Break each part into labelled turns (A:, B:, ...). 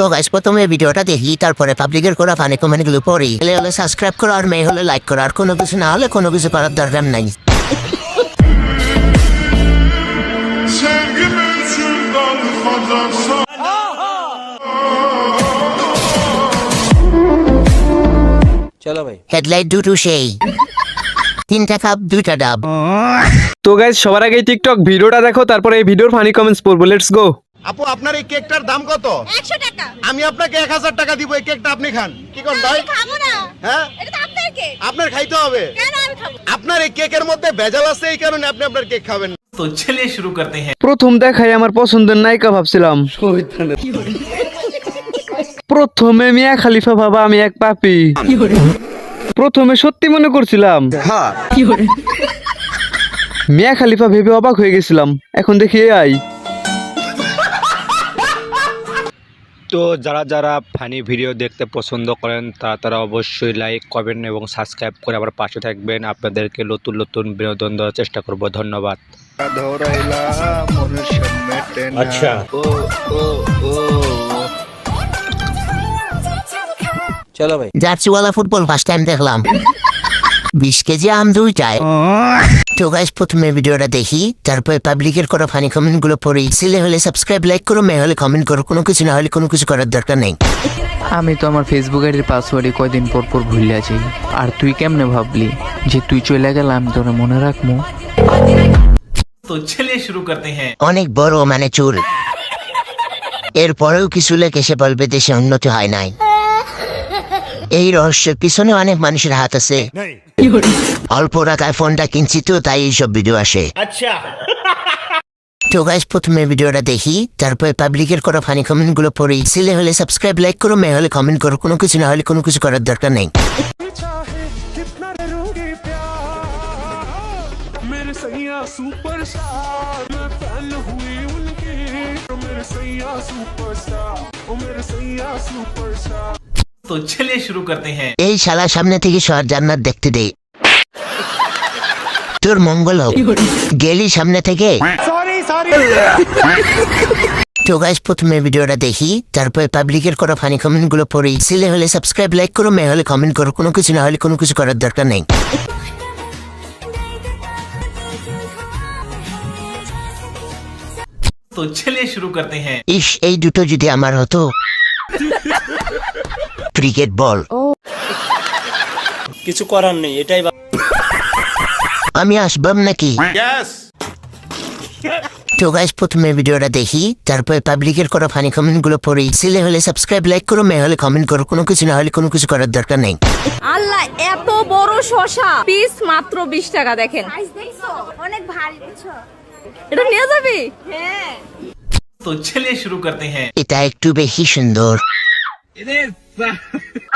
A: তো গাইস প্রথমে ভিডিওটা দেখি, তারপরে পাবলিকের করা ফানি কমেন্টগুলো পড়ি। হলে সাবস্ক্রাইব করো, আর মেয়ে হলে লাইক করো, আর কোনো কিছু না হলে কোনো কিছু করার দরকার নাই।
B: চলো ভাই।
A: হেডলাইট দুটো সেই 3টা কাপ 2টা ডাব।
C: তো গাইস সবার আগে টিকটক ভিডিওটা দেখো, তারপরে এই ভিডিওর ফানি কমেন্টস পড়বো। Let's go.
D: আপু আপনার এই কেকটার দাম কত?
E: 100 টাকা।
D: আমি আপনাকে 1000 টাকা দিব, এই কেকটা আপনি খান। কি কোন ভাই?
E: আমি খাবো না।
D: হ্যাঁ,
E: এটা তো আপনার কেক।
D: আপনার খাইতে হবে।
E: কেন আমি খাবো?
D: আপনার এই কেকের মধ্যে ভেজাল আছে, এই কারণে আপনি আপনার কেক খাবেন না।
F: तो चलिए शुरू करते हैं।
C: প্রথম দেখাই আমার পছন্দের নায়িকা ভাবছিলাম, প্রথমে মিয়া খালিফা ভাবা আমি এক পাপী। প্রথমে সত্যি মনে করছিলাম, মিয়া খালিফা ভেবে অবাক হয়ে গেছিলাম, এখন দেখি আই।
G: তো যারা যারা ফানি ভিডিও দেখতে পছন্দ করেন তারা অবশ্যই লাইক কমেন্ট এবং সাবস্ক্রাইব করে আবার পাশে থাকবেন। আপনাদেরকে নতুন নতুন বিনোদন দেওয়ার চেষ্টা করব। ধন্যবাদ।
F: अच्छा
B: চলো ভাই।
A: জার্সিওয়ালা ফুটবল ফার্স্ট টাইম দেখলাম। 20 কেজি আম 2টায়। তো গাইস প্রথমে ভিডিওটা দেখি, তারপরে পাবলিকের করা ফানি কমেন্ট গুলো পড়ি। ছেলে হলে সাবস্ক্রাইব লাইক করো, মেয়ে হলে কমেন্ট করো, কোনো কিছু না হলে কোনো কিছু করার দরকার নেই।
H: আমি তো আমার ফেসবুক আইডির পাসওয়ার্ডই কয়দিন পর পর ভুলে আছি। আর তুই কেমনে ভাবলি যে তুই চলে গেলে আমি তোরা মনে রাখবো?
F: तो चलिए शुरू करते हैं।
A: অনেক বড় মানে চুল। এরপরেও কিছু লোক এসে বলবে দেশে উন্নতি হয় নাই। এই রহস্যের পিছনে অনেক মানুষের হাত আছে। অল্প টাকায় ফোনটা কিনছি তো তাই এইসব ভিডিও আসে। তো গাইস প্রথমে ভিডিওটা দেখি, তারপরে পাবলিকের করা ফানি কমেন্ট গুলো পড়ি। ছেলে হলে সাবস্ক্রাইব লাইক করো, মেয়ে হলে কমেন্ট করো, কোনো কিছু না হলে কোনো কিছু করার দরকার নেই।
F: तो चलिए शुरू करते हैं।
A: এই শালা সামনে থেকে শহর জান্নাত দেখতে দে, তোর মঙ্গল হোক। গেলি সামনে থেকে। তো গাইস প্রথমে ভিডিওটা দেখি, তারপরে পাবলিকের করা ফানি কমেন্ট গুলো পড়ি। ছেলে হলে সাবস্ক্রাইব লাইক করো, মেয়ে হলে কমেন্ট করো, কোনো কিছু না হলে কোনো কিছু করার দরকার নেই।
F: तो चलिए शुरू करते हैं।
A: ইস, এই দুটো যদি আমার হতো। Cricket ball.
B: কিছু করার নেই, এটাই
A: আমি আসবাম নাকি? তো গাইস প্রথমে ভিডিওটা দেখি, তারপরে পাবলিকের করা ফানি কমেন্ট গুলো পড়ি। ছেলে হলে সাবস্ক্রাইব লাইক করো, মেয়ে হলে কমেন্ট করো, কোনো কিছু না হলে কোনো কিছু করার দরকার নেই।
E: আল্লাহ, এত বড় শসা পিস মাত্র 20 টাকা। দেখেন দেখছো, অনেক ভারী বুঝছো। এটা নিয়ে যাবি? হ্যাঁ।
F: तो चलिए शुरू करते हैं।
A: এটা একটু বেশি সুন্দর।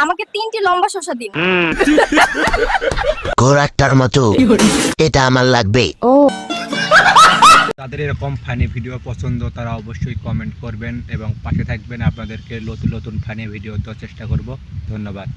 E: আমাকে 3টি লম্বা শসা দিন।
A: ঘোড়াটার মতো। এটা আমার লাগবে।
G: যাদের এরকম ফানি ভিডিও পছন্দ তারা অবশ্যই কমেন্ট করবেন এবং পাশে থাকবেন। আপনাদেরকে নতুন নতুন ফানি ভিডিও দেওয়ার চেষ্টা করব। ধন্যবাদ।